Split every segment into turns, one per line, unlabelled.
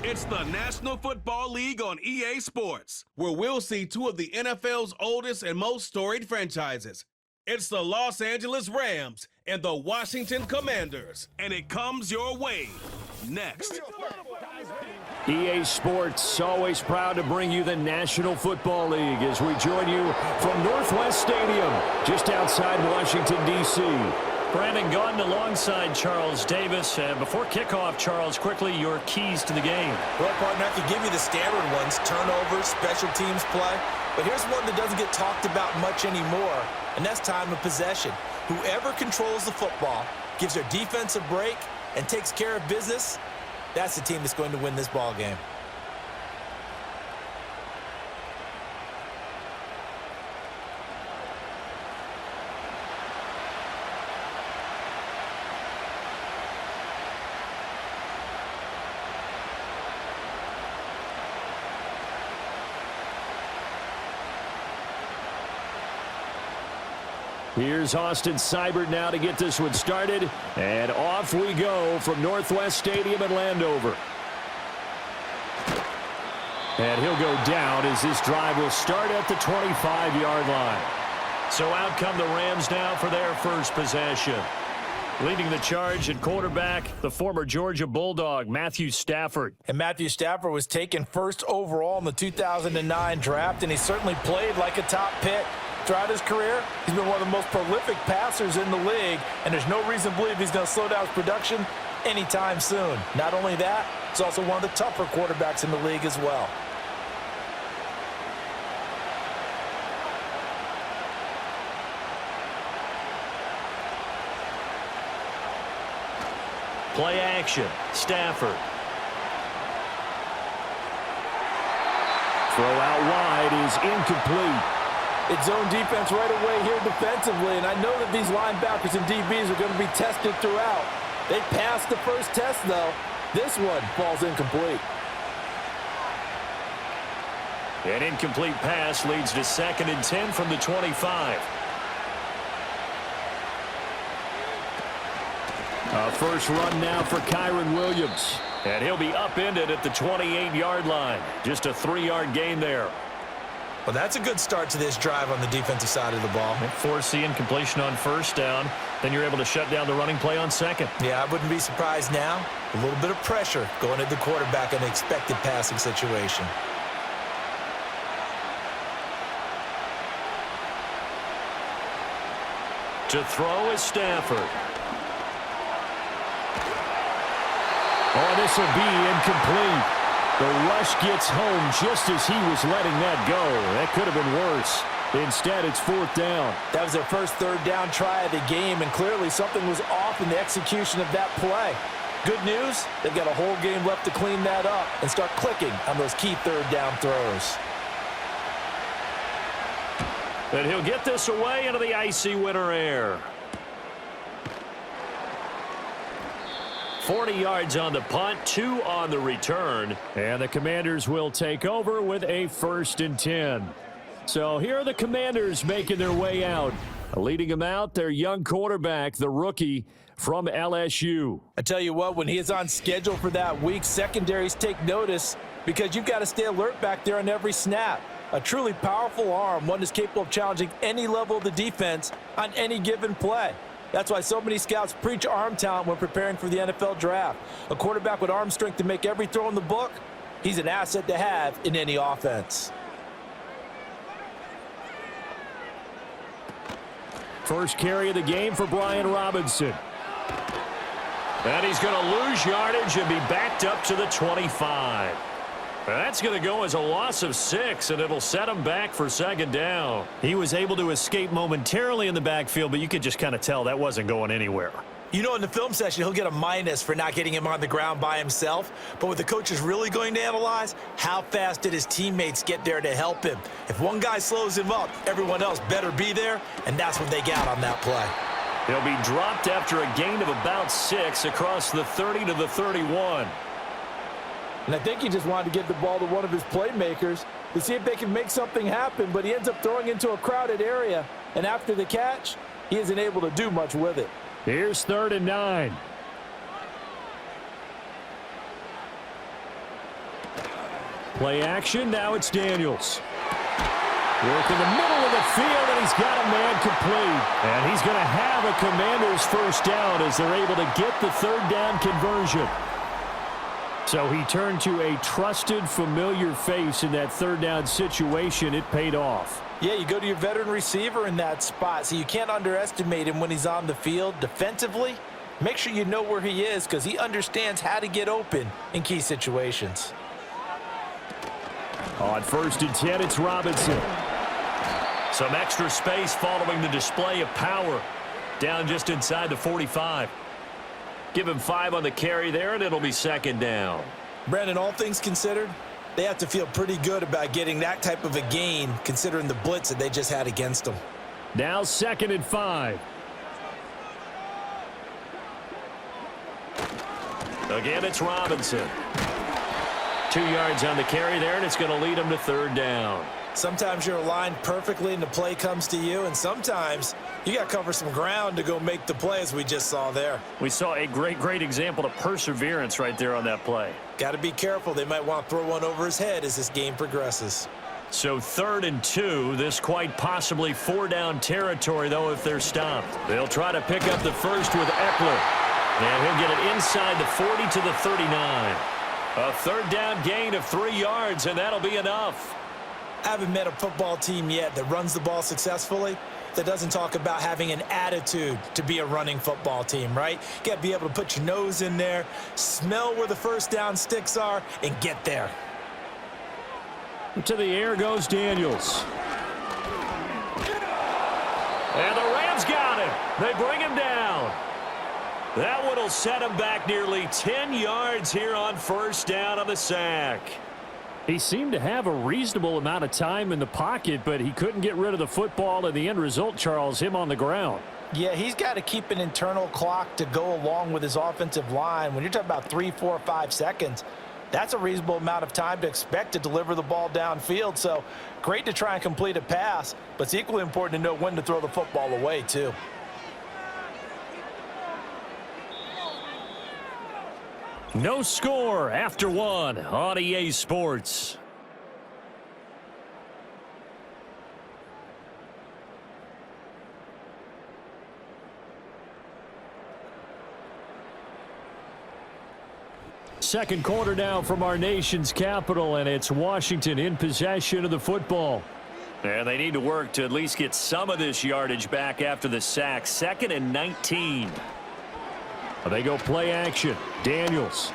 It's the National Football League on EA Sports, where we'll see two of the NFL's oldest and most storied franchises. It's the Los Angeles Rams and the Washington Commanders, and it comes your way next.
EA Sports, always proud to bring you the National Football League as we join you from Northwest Stadium, just outside Washington, D.C.
Brandon Gaudin alongside Charles Davis. Before kickoff, Charles, quickly your keys to the game.
Well, partner, I could give you the standard ones, turnovers, special teams play. But here's one that doesn't get talked about much anymore, and that's time of possession. Whoever controls the football, gives their defense a break, and takes care of business, that's the team that's going to win this ball game.
Here's Austin Seibert now to get this one started, and off we go from Northwest Stadium in Landover. And he'll go down as this drive will start at the 25-yard line.
So out come the Rams now for their first possession. Leading the charge at quarterback, the former Georgia Bulldog, Matthew Stafford.
And Matthew Stafford was taken first overall in the 2009 draft, and he certainly played like a top pick. Throughout his career, he's been one of the most prolific passers in the league, and there's no reason to believe he's going to slow down his production anytime soon. Not only that, he's also one of the tougher quarterbacks in the league as well.
Play action, Stafford.
Throw out wide is incomplete.
It's zone defense right away here defensively, and I know that these linebackers and DBs are going to be tested throughout. They passed the first test, though. This one falls incomplete.
An incomplete pass leads to 2nd and 10 from the 25.
A first run now for Kyron Williams.
And he'll be upended at the 28-yard line. Just a 3-yard gain there.
Well, that's a good start to this drive on the defensive side of the ball.
Force the incompletion on first down. Then you're able to shut down the running play on second.
Yeah, I wouldn't be surprised now. A little bit of pressure going at the quarterback in an expected passing situation.
To throw is Stafford.
Oh, this will be incomplete. The rush gets home just as he was letting that go. That could have been worse. Instead, it's 4th down.
That was their first 3rd down try of the game, and clearly something was off in the execution of that play. Good news, they've got a whole game left to clean that up and start clicking on those key 3rd down throws.
And he'll get this away into the icy winter air. 40 yards on the punt, 2 on the return.
And the Commanders will take over with a 1st and 10. So here are the Commanders making their way out. Leading them out, their young quarterback, the rookie from LSU.
I tell you what, when he is on schedule for that week, secondaries take notice because you've got to stay alert back there on every snap. A truly powerful arm, one that's capable of challenging any level of the defense on any given play. That's why so many scouts preach arm talent when preparing for the NFL draft. A quarterback with arm strength to make every throw in the book, he's an asset to have in any offense.
First carry of the game for Brian Robinson.
And he's going to lose yardage and be backed up to the 25. That's going to go as a loss of 6, and it'll set him back for 2nd down. He was able to escape momentarily in the backfield, but you could just kind of tell that wasn't going anywhere.
You know, in the film session, he'll get a minus for not getting him on the ground by himself. But what the coach is really going to analyze, how fast did his teammates get there to help him? If one guy slows him up, everyone else better be there, and that's what they got on that play.
He'll be dropped after a gain of about 6 across the 30 to the 31.
And I think he just wanted to get the ball to one of his playmakers to see if they can make something happen, but he ends up throwing into a crowded area. And after the catch, he isn't able to do much with it.
Here's 3rd and 9. Play action, now it's Daniels. Work in the middle of the field, and he's got a man complete. And he's going to have a Commanders first down as they're able to get the third down conversion. So he turned to a trusted, familiar face in that third down situation. It paid off.
Yeah, you go to your veteran receiver in that spot, so you can't underestimate him when he's on the field defensively. Make sure you know where he is because he understands how to get open in key situations.
On 1st and 10, it's Robinson.
Some extra space following the display of power. Down just inside the 45. Give him 5 on the carry there, and it'll be second down.
Brandon, all things considered, they have to feel pretty good about getting that type of a gain considering the blitz that they just had against them.
Now 2nd and 5.
Again, it's Robinson. 2 yards on the carry there, and it's going to lead him to third down.
Sometimes you're aligned perfectly and the play comes to you, and sometimes you got to cover some ground to go make the play, as we just saw there.
We saw a great example of perseverance right there on that play.
Got to be careful. They might want to throw one over his head as this game progresses.
So 3rd and 2, this quite possibly 4-down territory, though, if they're stopped. They'll try to pick up the first with Eckler. And he'll get it inside the 40 to the 39. A third down gain of 3 yards, and that'll be enough.
I haven't met a football team yet that runs the ball successfully that doesn't talk about having an attitude to be a running football team, right? You got to be able to put your nose in there, smell where the first down sticks are, and get there.
To the air goes Daniels.
And the Rams got him. They bring him down. That one will set him back nearly 10 yards here on first down on the sack.
He seemed to have a reasonable amount of time in the pocket, but he couldn't get rid of the football, and the end result, Charles, him on the ground.
Yeah, he's got to keep an internal clock to go along with his offensive line. When you're talking about 3, 4, 5 seconds, that's a reasonable amount of time to expect to deliver the ball downfield. So great to try and complete a pass, but it's equally important to know when to throw the football away, too.
No score after 1 on EA Sports. Second quarter now from our nation's capital, and it's Washington in possession of the football.
And they need to work to at least get some of this yardage back after the sack. 2nd and 19.
They go play action. Daniels.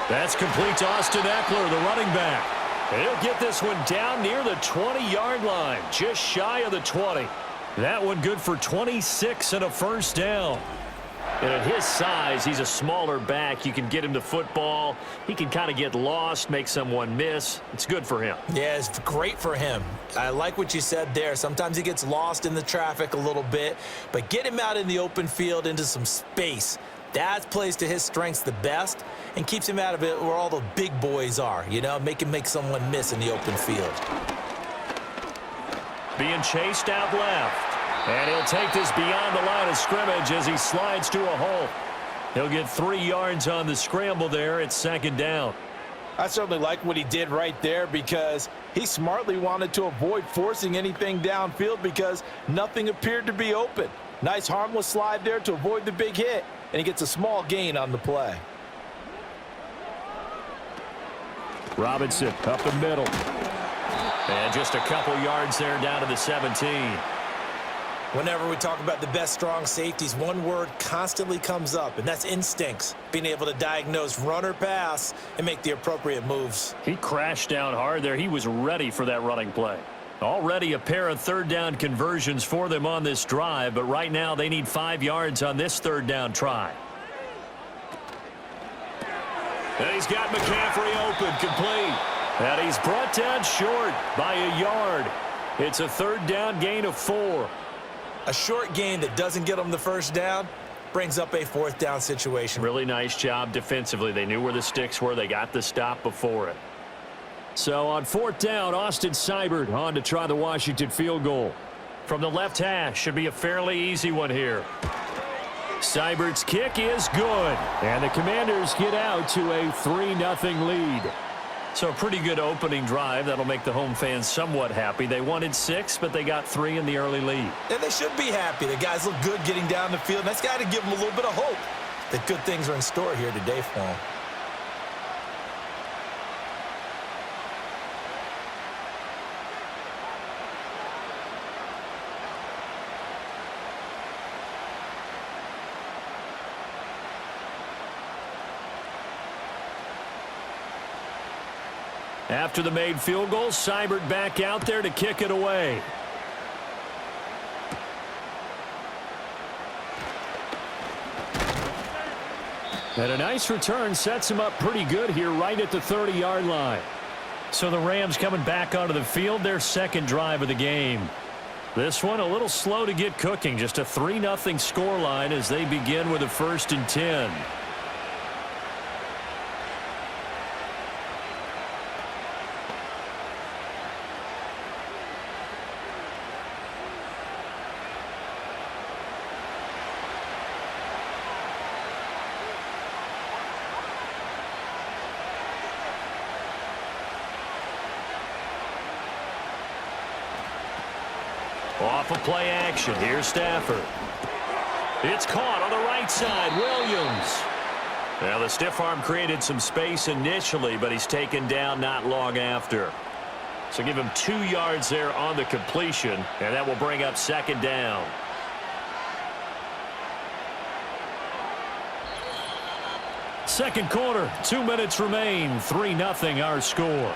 That's complete to Austin Eckler, the running back. He'll get this one down near the 20-yard line, just shy of the 20. That one good for 26 and a first down. And at his size, he's a smaller back. You can get him the football. He can kind of get lost, make someone miss. It's good for him.
Yeah, it's great for him. I like what you said there. Sometimes he gets lost in the traffic a little bit, but get him out in the open field into some space. That plays to his strengths the best and keeps him out of it where all the big boys are, you know, make him make someone miss in the open field.
Being chased out left. And he'll take this beyond the line of scrimmage as he slides to a hole. He'll get 3 yards on the scramble there. It's second down.
I certainly like what he did right there because he smartly wanted to avoid forcing anything downfield because nothing appeared to be open. Nice harmless slide there to avoid the big hit, and he gets a small gain on the play.
Robinson up the middle.
And just a couple yards there down to the 17.
Whenever we talk about the best strong safeties, one word constantly comes up, and that's instincts. Being able to diagnose run or pass and make the appropriate moves.
He crashed down hard there. He was ready for that running play. Already a pair of third down conversions for them on this drive, but right now they need 5 yards on this third down try. And he's got McCaffrey open, complete. And he's brought down short by a yard. It's a third down gain of 4.
A short gain that doesn't get them the first down brings up a fourth down situation.
Really nice job defensively. They knew where the sticks were. They got the stop before it.
So on 4th down, Austin Seibert on to try the Washington field goal.
From the left hash, should be a fairly easy one here.
Seibert's kick is good. And the Commanders get out to a 3-0 lead.
So a pretty good opening drive. That'll make the home fans somewhat happy. They wanted 6, but they got 3 in the early lead.
And they should be happy. The guys look good getting down the field. And that's got to give them a little bit of hope that good things are in store here today for them.
After the made field goal, Seibert back out there to kick it away. And a nice return sets him up pretty good here right at the 30-yard line.
So the Rams coming back onto the field, their second drive of the game. This one a little slow to get cooking. Just a 3-0 scoreline as they begin with a 1st and 10. Off of play action. Here's Stafford. It's caught on the right side. Williams. Now the stiff arm created some space initially, but he's taken down not long after. So give him 2 yards there on the completion, and that will bring up 2nd down. Second quarter, 2 minutes remain. 3-0 our score.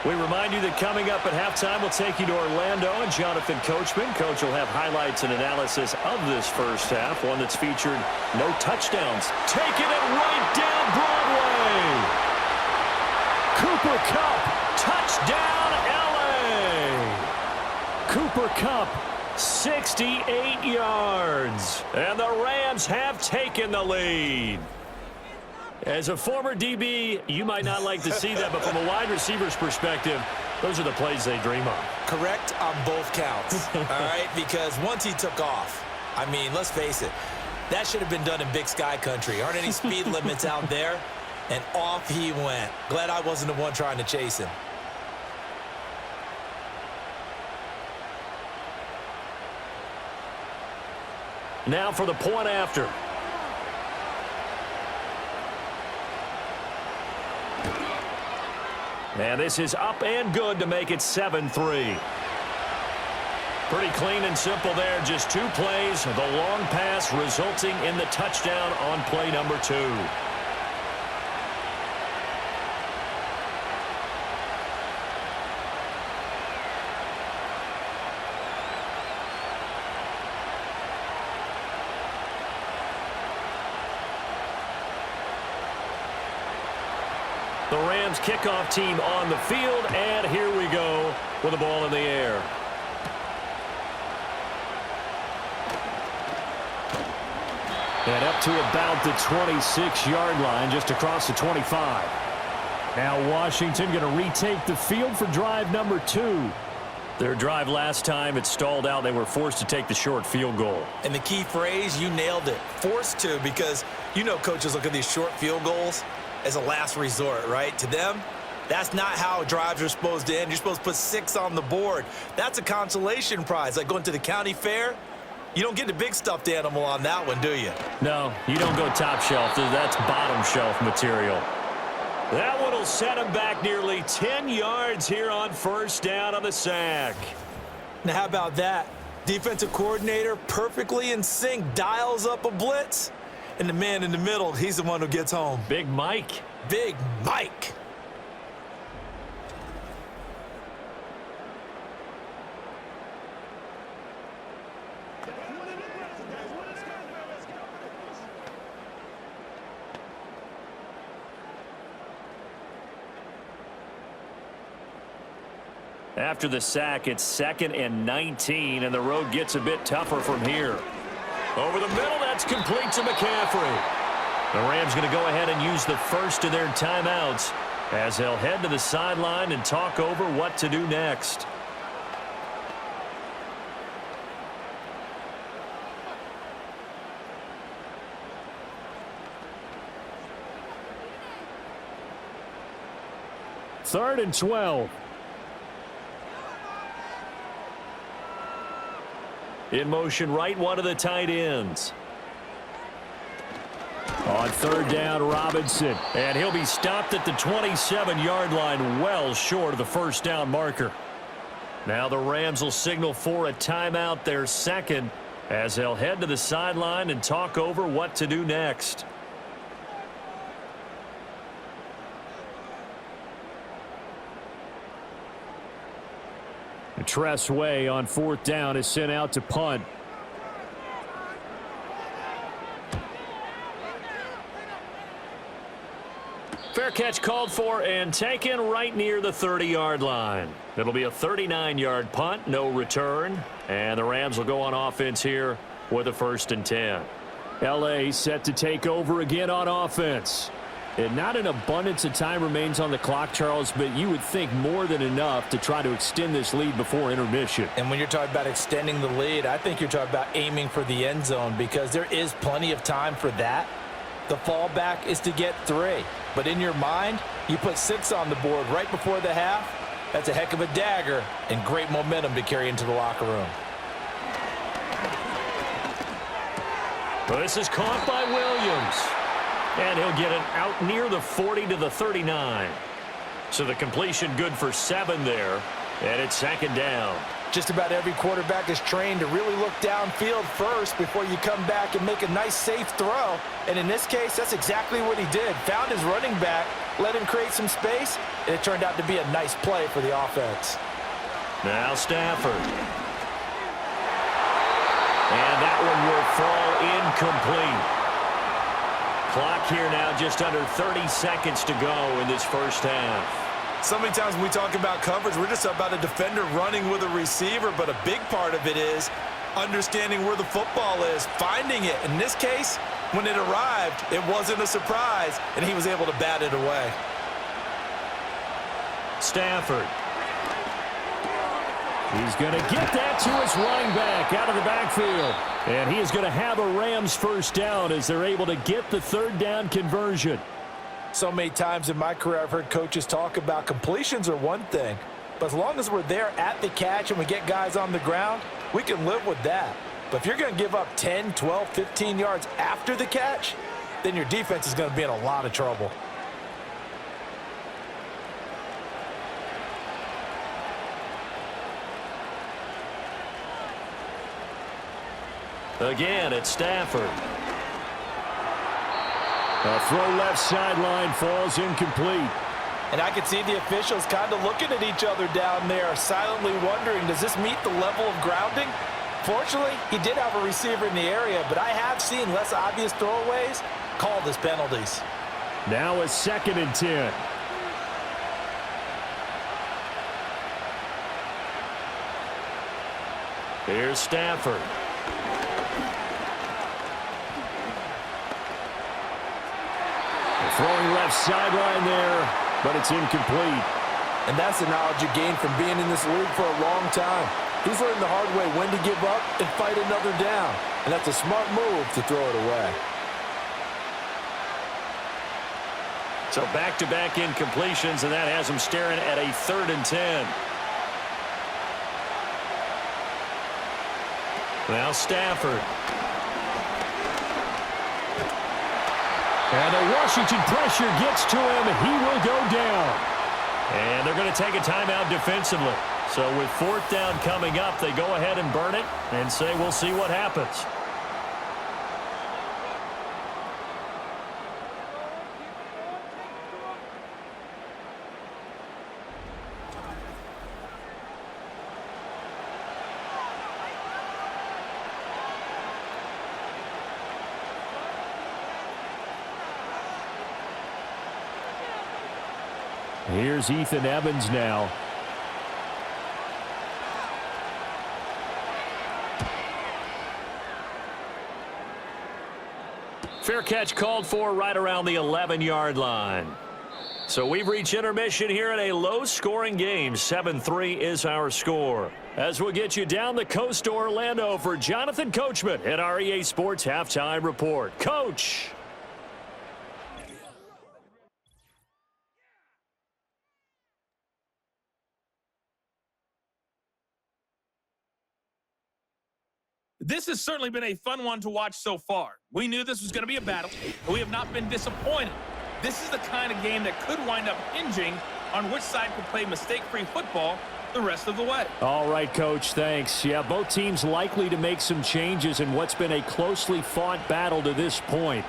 We remind you that coming up at halftime, we'll take you to Orlando and Jonathan Coachman. Coach will have highlights and analysis of this first half, one that's featured no touchdowns. Taking it right down Broadway. Cooper Kupp, touchdown L.A. Cooper Kupp, 68 yards. And the Rams have taken the lead. As a former DB, you might not like to see that, but from a wide receiver's perspective, those are the plays they dream of.
Correct on both counts, all right? Because once he took off, I mean, let's face it, that should have been done in Big Sky country. Aren't any speed limits out there? And off he went. Glad I wasn't the one trying to chase him.
Now for the point after. And this is up and good to make it 7-3. Pretty clean and simple there. Just 2 plays. The long pass resulting in the touchdown on play number 2. The Rams kickoff team on the field, and here we go with the ball in the air.
And up to about the 26-yard line, just across the 25. Now Washington going to retake the field for drive number 2.
Their drive last time, it stalled out. They were forced to take the short field goal.
And the key phrase, you nailed it, forced to, because you know coaches look at these short field goals as a last resort, right? To them, that's not how drives are supposed to end. You're supposed to put 6 on the board. That's a consolation prize. Like going to the county fair, you don't get the big stuffed animal on that one, do you?
No, you don't go top shelf. That's bottom shelf material. That one will set him back nearly 10 yards here on 1st down on the sack.
Now, how about that? Defensive coordinator perfectly in sync, dials up a blitz. And the man in the middle, he's the one who gets home.
Big Mike.
Big Mike.
After the sack, it's 2nd and 19, and the road gets a bit tougher from here. Over the middle, that's complete to McCaffrey. The Rams going to go ahead and use the first of their timeouts as they'll head to the sideline and talk over what to do next.
3rd and 12.
In motion right, one of the tight ends.
On 3rd down, Robinson.
And he'll be stopped at the 27-yard line, well short of the first down marker. Now the Rams will signal for a timeout, their second, as they'll head to the sideline and talk over what to do next.
Tress Way on 4th down is sent out to punt.
Fair catch called for and taken right near the 30-yard line. It'll be a 39-yard punt, no return. And the Rams will go on offense here with a 1st and 10.
L.A. set to take over again on offense. And not an abundance of time remains on the clock, Charles, but you would think more than enough to try to extend this lead before intermission.
And when you're talking about extending the lead, I think you're talking about aiming for the end zone because there is plenty of time for that. The fallback is to get 3. But in your mind, you put 6 on the board right before the half. That's a heck of a dagger and great momentum to carry into the locker room.
This is caught by Williams. And he'll get it out near the 40 to the 39. So the completion good for 7 there. And it's 2nd down.
Just about every quarterback is trained to really look downfield first before you come back and make a nice, safe throw. And in this case, that's exactly what he did. Found his running back, let him create some space, and it turned out to be a nice play for the offense.
Now Stafford. And that one will fall incomplete. Clock here now just under 30 seconds to go in this first half.
So many times when we talk about coverage, we're just about a defender running with a receiver, but a big part of it is understanding where the football is, finding it. In this case, when it arrived, it wasn't a surprise, and he was able to bat it away.
Stafford.
He's going to get that to his running back out of the backfield. And he is going to have a Rams 1st down as they're able to get the 3rd down conversion.
So many times in my career, I've heard coaches talk about completions are one thing, but as long as we're there at the catch and we get guys on the ground, we can live with that. But if you're going to give up 10, 12, 15 yards after the catch, then your defense is going to be in a lot of trouble.
Again, it's Stafford.
A throw left sideline falls incomplete.
And I could see the officials kind of looking at each other down there, silently wondering, does this meet the level of grounding? Fortunately, he did have a receiver in the area, but I have seen less obvious throwaways called as penalties.
Now a 2nd and 10.
Here's Stafford.
Throwing left sideline there, but it's incomplete.
And that's the knowledge you gain from being in this league for a long time. He's learned the hard way when to give up and fight another down. And that's a smart move to throw it away.
So back-to-back incompletions, and that has him staring at a 3rd and 10. Now Stafford.
And the Washington pressure gets to him. He will go down.
And they're going to take a timeout defensively. So with 4th down coming up, they go ahead and burn it and say we'll see what happens.
Here's Ethan Evans now.
Fair catch called for right around the 11-yard line. So we've reached intermission here in a low-scoring game. 7-3 is our score. As we'll get you down the coast to Orlando for Jonathan Coachman at our EA Sports Halftime Report. Coach!
This has certainly been a fun one to watch so far. We knew this was going to be a battle, but we have not been disappointed. This is the kind of game that could wind up hinging on which side could play mistake-free football the rest of the way.
All right, Coach, thanks. Yeah, both teams likely to make some changes in what's been a closely fought battle to this point.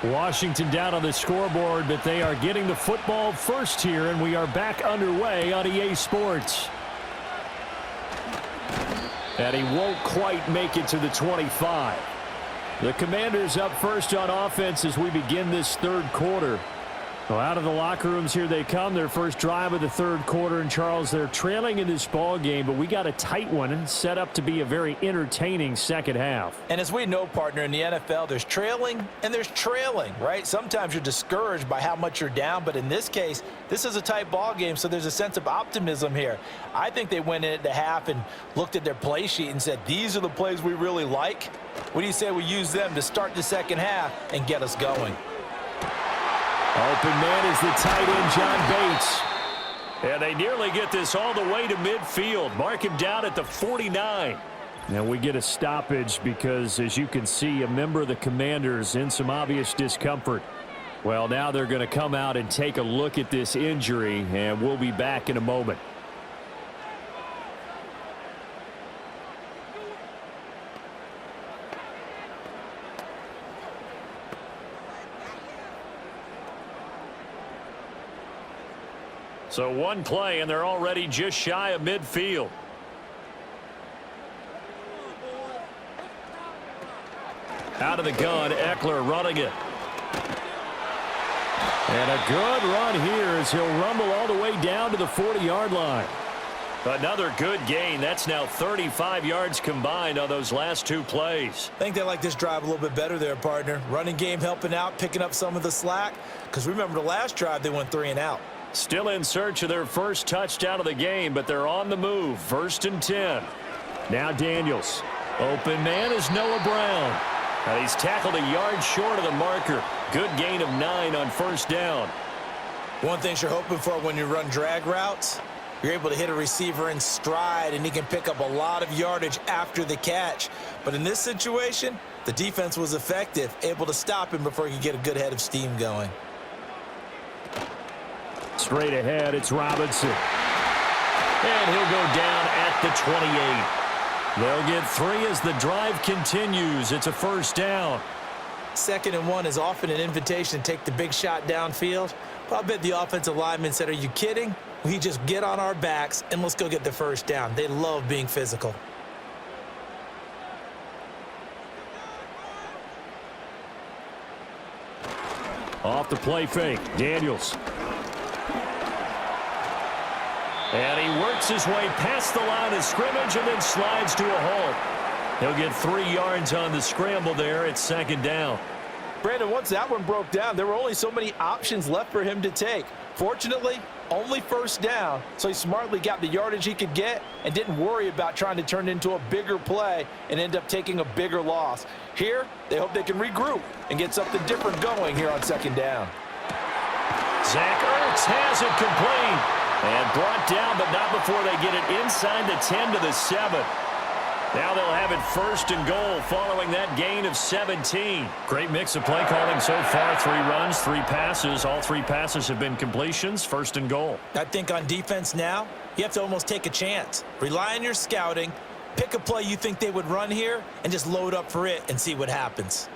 Washington down on the scoreboard, but they are getting the football first here, and we are back underway on EA Sports. And he won't quite make it to the 25. The Commanders up first on offense as we begin this third quarter. Well, out of the locker rooms here they come, their first drive of the third quarter. And, Charles, they're trailing in this ball game, but we got a tight one and set up to be a very entertaining second half.
And as we know, partner, in the NFL, there's trailing and there's trailing, right? Sometimes you're discouraged by how much you're down, but in this case, this is a tight ball game, so there's a sense of optimism here. I think they went in at the half and looked at their play sheet and said, these are the plays we really like. What do you say we use them to start the second half and get us going?
Open man is the tight end, John Bates.
And they nearly get this all the way to midfield. Mark him down at the 49.
Now we get a stoppage because, as you can see, a member of the Commanders in some obvious discomfort. Well, now they're going to come out and take a look at this injury, and we'll be back in a moment.
So one play, and they're already just shy of midfield.
Out of the gun, Eckler running it. And a good run here as he'll rumble all the way down to the 40-yard line.
Another good gain. That's now 35 yards combined on those last two plays.
I think they like this drive a little bit better there, partner. Running game helping out, picking up some of the slack. Because remember the last drive, they went 3 and out.
Still in search of their first touchdown of the game, but they're on the move. 1st and 10.
Now Daniels. Open man is Noah Brown.
And he's tackled a yard short of the marker. Good gain of 9 on 1st down.
One thing you're hoping for when you run drag routes, you're able to hit a receiver in stride, and he can pick up a lot of yardage after the catch. But in this situation, the defense was effective, able to stop him before he could get a good head of steam going.
Straight ahead, it's Robinson.
And he'll go down at the 28.
They'll get 3 as the drive continues. It's a 1st down.
2nd and 1 is often an invitation to take the big shot downfield. But I bet the offensive lineman said, are you kidding? We just get on our backs and let's go get the 1st down. They love being physical.
Off the play fake, Daniels.
And he works his way past the line of scrimmage and then slides to a halt. He'll get 3 yards on the scramble there. It's 2nd down.
Brandon, once that one broke down, there were only so many options left for him to take. Fortunately, only 1st down, so he smartly got the yardage he could get and didn't worry about trying to turn it into a bigger play and end up taking a bigger loss. Here, they hope they can regroup and get something different going here on 2nd down.
Zach Ertz has it complete. And brought down, but not before they get it inside the 10 to the 7. Now they'll have it 1st and goal following that gain of 17.
Great mix of play calling so far. 3 runs, 3 passes. All 3 passes have been completions. 1st and goal.
I think on defense now, you have to almost take a chance. Rely on your scouting. Pick a play you think they would run here and just load up for it and see what happens.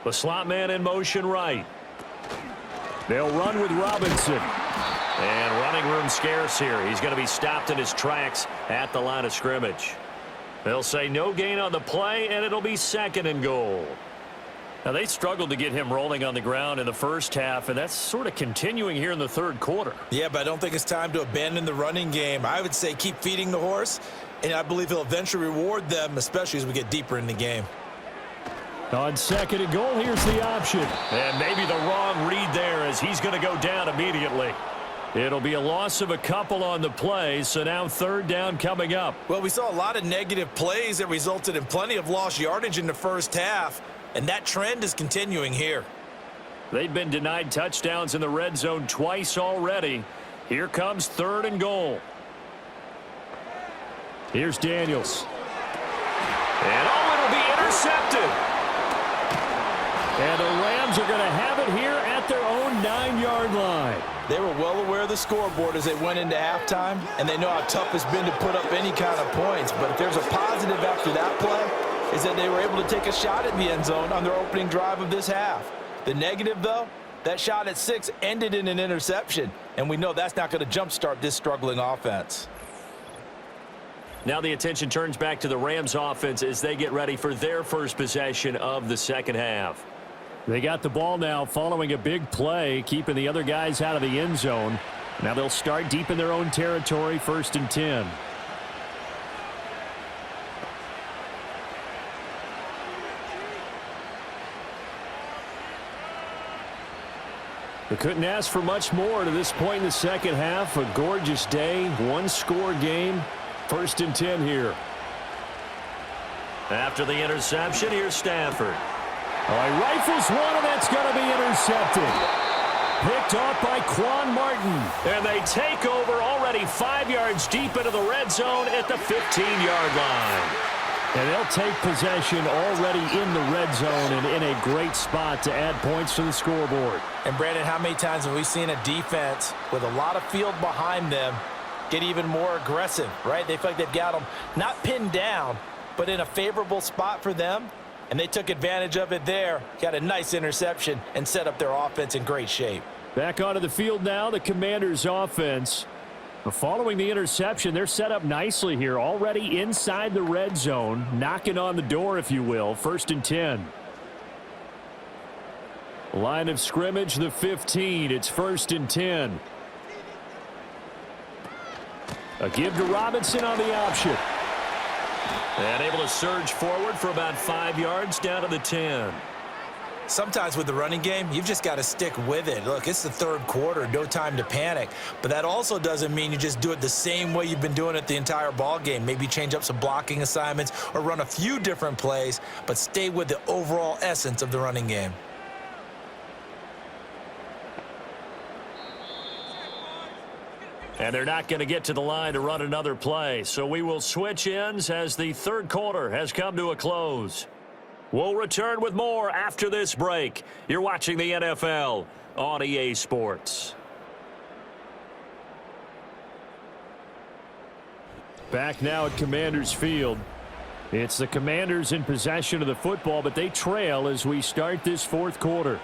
The slot man in motion right. They'll run with Robinson.
And running room scarce here. He's going to be stopped in his tracks at the line of scrimmage. They'll say no gain on the play, and it'll be 2nd and goal.
Now, they struggled to get him rolling on the ground in the first half, and that's sort of continuing here in the third quarter.
Yeah, but I don't think it's time to abandon the running game. I would say keep feeding the horse, and I believe he'll eventually reward them, especially as we get deeper in the game.
On 2nd and goal, here's the option.
And maybe the wrong read there as he's going to go down immediately.
It'll be a loss of a couple on the play, so now 3rd down coming up.
Well, we saw a lot of negative plays that resulted in plenty of lost yardage in the first half. and that trend is continuing here.
They've been denied touchdowns in the red zone twice already. Here comes 3rd and goal.
Here's Daniels.
And it'll be intercepted.
And the Rams are going to have it here at their own 9-yard line.
They were well aware of the scoreboard as they went into halftime, and they know how tough it's been to put up any kind of points. But if there's a positive after that play, is that they were able to take a shot at the end zone on their opening drive of this half. The negative, though, that shot at 6 ended in an interception, and we know that's not going to jumpstart this struggling offense.
Now the attention turns back to the Rams offense as they get ready for their first possession of the second half.
They got the ball now following a big play, keeping the other guys out of the end zone. Now they'll start deep in their own territory, 1st and 10. They couldn't ask for much more to this point in the second half. A gorgeous day, one-score game. 1st and 10 here.
After the interception, here's Stafford.
Oh, he rifles one, and that's going to be intercepted. Picked off by Quan Martin.
And they take over already 5 yards deep into the red zone at the 15-yard line.
And they'll take possession already in the red zone and in a great spot to add points to the scoreboard.
And, Brandon, how many times have we seen a defense with a lot of field behind them get even more aggressive, right? They feel like they've got them not pinned down, but in a favorable spot for them, and they took advantage of it there, got a nice interception, and set up their offense in great shape.
Back onto the field now, the Commanders' offense. Following the interception, they're set up nicely here, already inside the red zone, knocking on the door, if you will, 1st and 10. Line of scrimmage, the 15. It's 1st and 10. A give to Robinson on the option.
And able to surge forward for about 5 yards down to the 10.
Sometimes with the running game, you've just got to stick with it. Look, it's the 3rd quarter, no time to panic. But that also doesn't mean you just do it the same way you've been doing it the entire ball game. Maybe change up some blocking assignments or run a few different plays, but stay with the overall essence of the running game.
And they're not going to get to the line to run another play. So we will switch ends as the 3rd quarter has come to a close. We'll return with more after this break. You're watching the NFL on EA Sports.
Back now at Commanders Field. It's the Commanders in possession of the football, but they trail as we start this 4th quarter.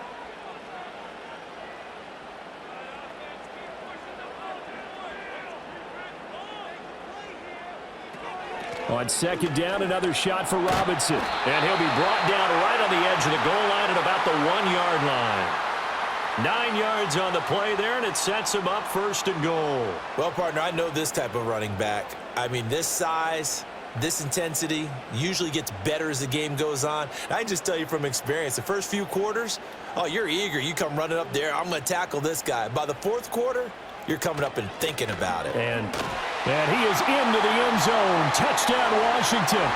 On 2nd down, another shot for Robinson.
And he'll be brought down right on the edge of the goal line at about the 1-yard line. 9 yards on the play there, and it sets him up 1st and goal.
Well, partner, I know this type of running back. I mean, this size, this intensity usually gets better as the game goes on. And I can just tell you from experience, the first few quarters, oh, you're eager. You come running up there, I'm going to tackle this guy. By the 4th quarter, you're coming up and thinking about it.
And he is into the end zone. Touchdown, Washington.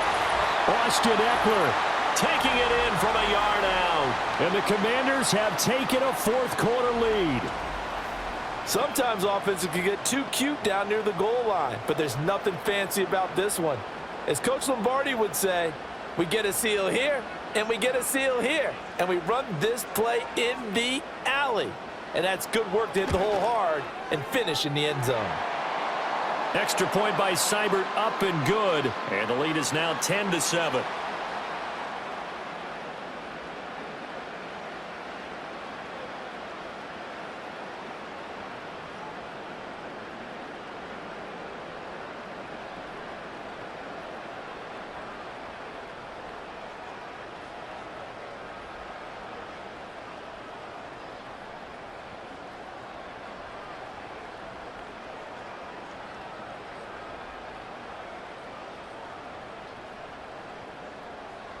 Austin Eckler
taking it in from a yard out.
And the Commanders have taken a 4th quarter lead.
Sometimes offenses can get too cute down near the goal line, but there's nothing fancy about this one. As Coach Lombardi would say, we get a seal here, and we get a seal here, and we run this play in the alley. And that's good work to hit the hole hard and finish in the end zone.
Extra point by Seibert, up and good. And the lead is now 10-7.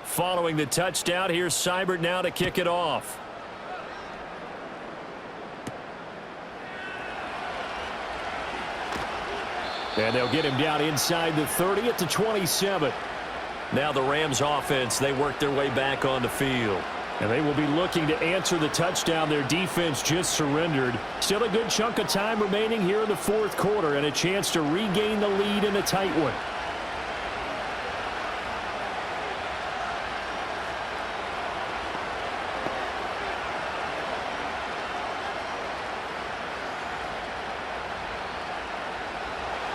Following the touchdown, here's Seibert now to kick it off. And they'll get him down inside the 30 at the 27.
Now the Rams offense, they work their way back on the field.
And they will be looking to answer the touchdown their defense just surrendered. Still a good chunk of time remaining here in the fourth quarter and a chance to regain the lead in a tight one.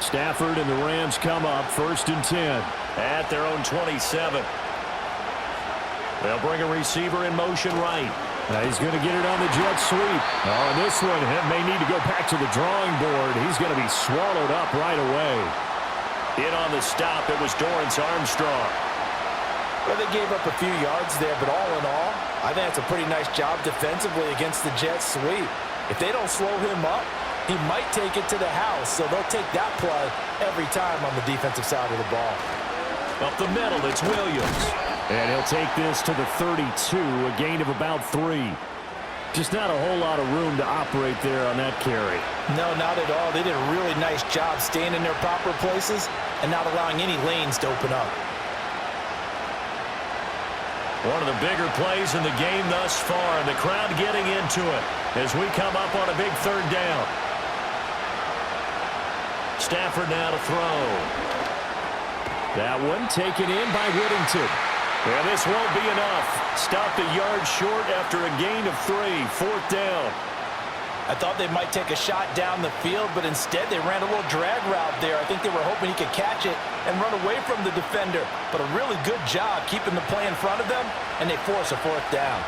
Stafford and the Rams come up 1st and 10.
At their own 27. They'll bring a receiver in motion right.
He's going to get it on the jet sweep. Oh, and this one may need to go back to the drawing board. He's going to be swallowed up right away.
In on the stop, it was Dorrance Armstrong.
Well, they gave up a few yards there, but all in all, I think that's a pretty nice job defensively against the jet sweep. If they don't slow him up, he might take it to the house, so they'll take that play every time on the defensive side of the ball.
Up the middle, it's Williams.
And he'll take this to the 32, a gain of about 3. Just not a whole lot of room to operate there on that carry.
No, not at all. They did a really nice job staying in their proper places and not allowing any lanes to open up.
One of the bigger plays in the game thus far, and the crowd getting into it as we come up on a big 3rd down. Stafford now to throw.
That one taken in by Whittington.
And this won't be enough. Stopped a yard short after a gain of 3. 4th down.
I thought they might take a shot down the field, but instead they ran a little drag route there. I think they were hoping he could catch it and run away from the defender. But a really good job keeping the play in front of them, and they force a 4th down.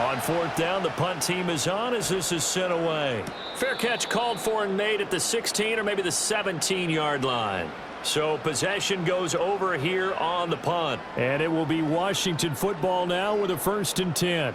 On 4th down, the punt team is on as this is sent away. Fair catch called for and made at the 16 or maybe the 17-yard line. So possession goes over here on the punt.
And it will be Washington football now with a 1st and 10.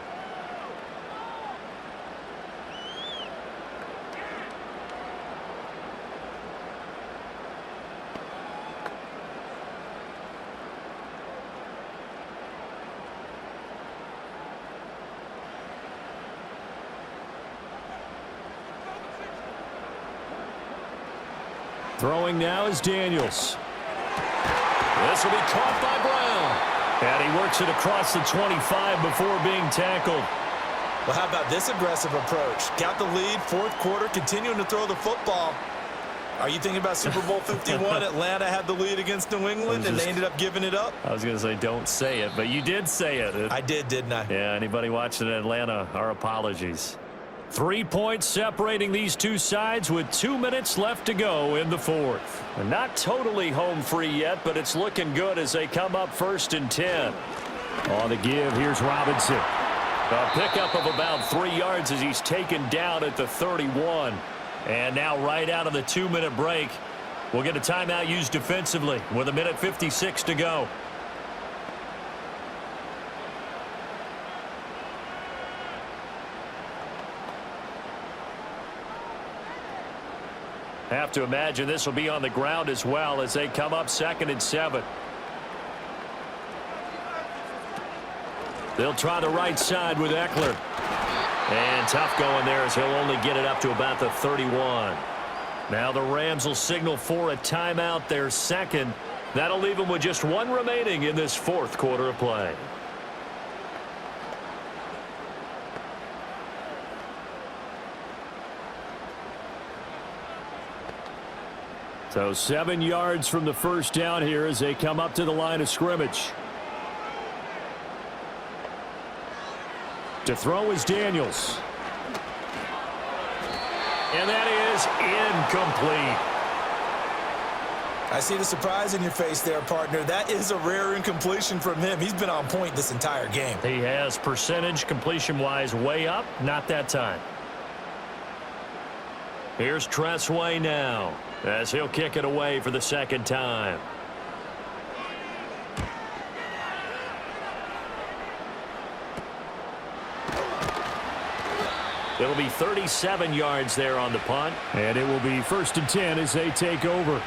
Throwing now is Daniels.
This will be caught by Brown.
And he works it across the 25 before being tackled.
Well, how about this aggressive approach? Got the lead, 4th quarter, continuing to throw the football. Are you thinking about Super Bowl 51? Atlanta had the lead against New England, and they ended up giving it up?
I was going to say don't say it, but you did say it.
I did, didn't I?
Yeah, anybody watching Atlanta, our apologies.
3 points separating these two sides with 2 minutes left to go in the 4th.
Not totally home free yet, but it's looking good as they come up 1st and 10.
On the give, here's Robinson.
A pickup of about 3 yards as he's taken down at the 31. And now right out of the 2-minute break, we'll get a timeout used defensively with 1:56 to go. Have to imagine this will be on the ground as well as they come up 2nd and 7. They'll try the right side with Eckler. And tough going there as he'll only get it up to about the 31. Now the Rams will signal for a timeout, their 2nd. That'll leave them with just 1 remaining in this 4th quarter of play.
So 7 yards from the 1st down here as they come up to the line of scrimmage. To throw is Daniels.
And that is incomplete.
I see the surprise in your face there, partner. That is a rare incompletion from him. He's been on point this entire game.
He has percentage completion-wise way up. Not that time. Here's Tressway now as he'll kick it away for the 2nd time. It'll be 37 yards there on the punt.
And it will be 1st and 10 as they take over.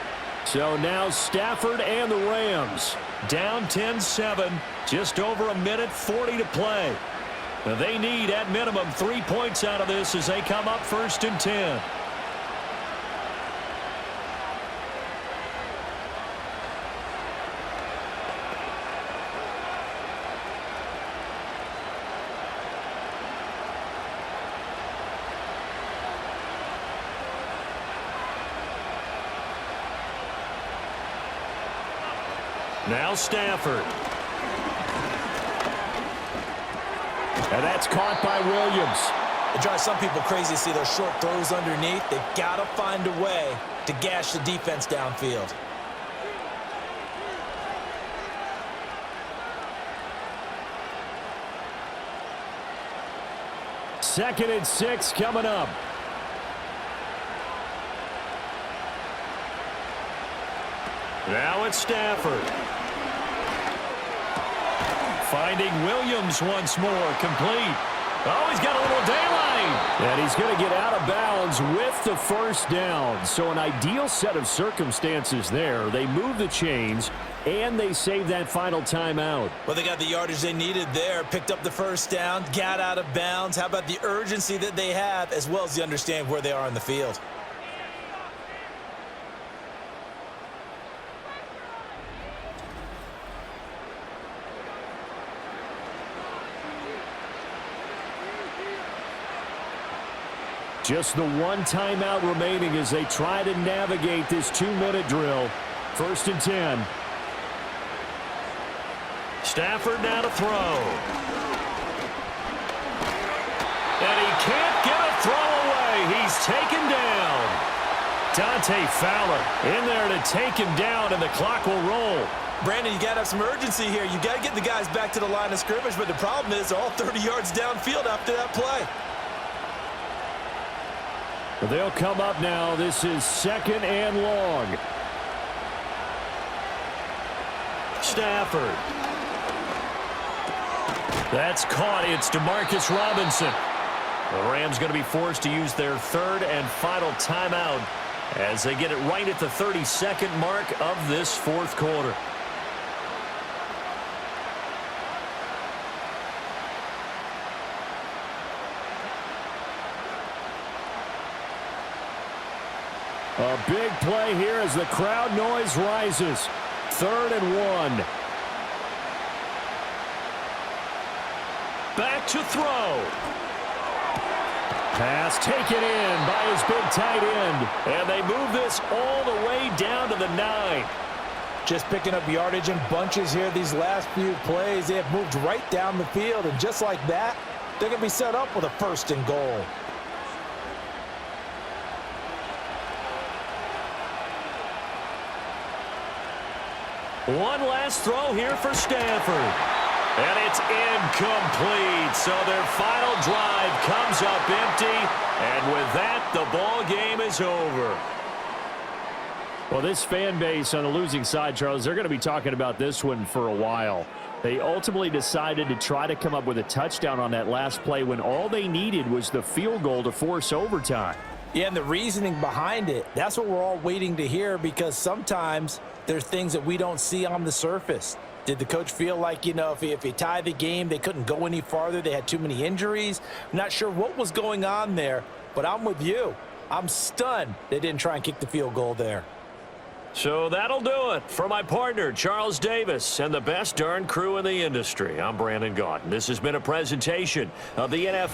So now Stafford and the Rams
down 10-7. Just over 1:40 to play. Now they need at minimum 3 points out of this as they come up 1st and 10. Now Stafford.
And that's caught by Williams.
It drives some people crazy to see those short throws underneath. They've got to find a way to gash the defense downfield.
Second and 6 coming up.
Now it's Stafford. Finding Williams once more, complete. Oh, he's got a little daylight.
And he's going to get out of bounds with the first down. So an ideal set of circumstances there. They move the chains, and they save that final timeout.
Well, they got the yardage they needed there, picked up the first down, got out of bounds. How about the urgency that they have, as well as the understanding where they are on the field?
Just the one timeout remaining as they try to navigate this 2-minute drill. First and 10.
Stafford now to throw. And he can't get a throw away. He's taken down. Dante Fowler in there to take him down, and the clock will roll.
Brandon, you got to have some urgency here. You got to get the guys back to the line of scrimmage, but the problem is they're all 30 yards downfield after that play.
They'll come up now. This is second and long.
Stafford. That's caught. It's Demarcus Robinson. The Rams going to be forced to use their third and final timeout as they get it right at the 32nd mark of this fourth quarter.
A big play here as the crowd noise rises. 3rd and 1.
Back to throw.
Pass taken in by his big tight end.
And they move this all the way down to the 9.
Just picking up yardage in bunches here these last few plays. They have moved right down the field, and just like that, they're going to be set up with a 1st and goal.
One last throw here for Stafford. And it's incomplete. So their final drive comes up empty. And with that, the ball game is over.
Well, this fan base on the losing side, Charles, they're going to be talking about this one for a while. They ultimately decided to try to come up with a touchdown on that last play when all they needed was the field goal to force overtime.
Yeah, and the reasoning behind it, that's what we're all waiting to hear, because sometimes there's things that we don't see on the surface. Did the coach feel like, if he tied the game, they couldn't go any farther? They had too many injuries? I'm not sure what was going on there, but I'm with you. I'm stunned they didn't try and kick the field goal there.
So that'll do it. For my partner, Charles Davis, and the best darn crew in the industry, I'm Brandon Gaudin. This has been a presentation of the NFL.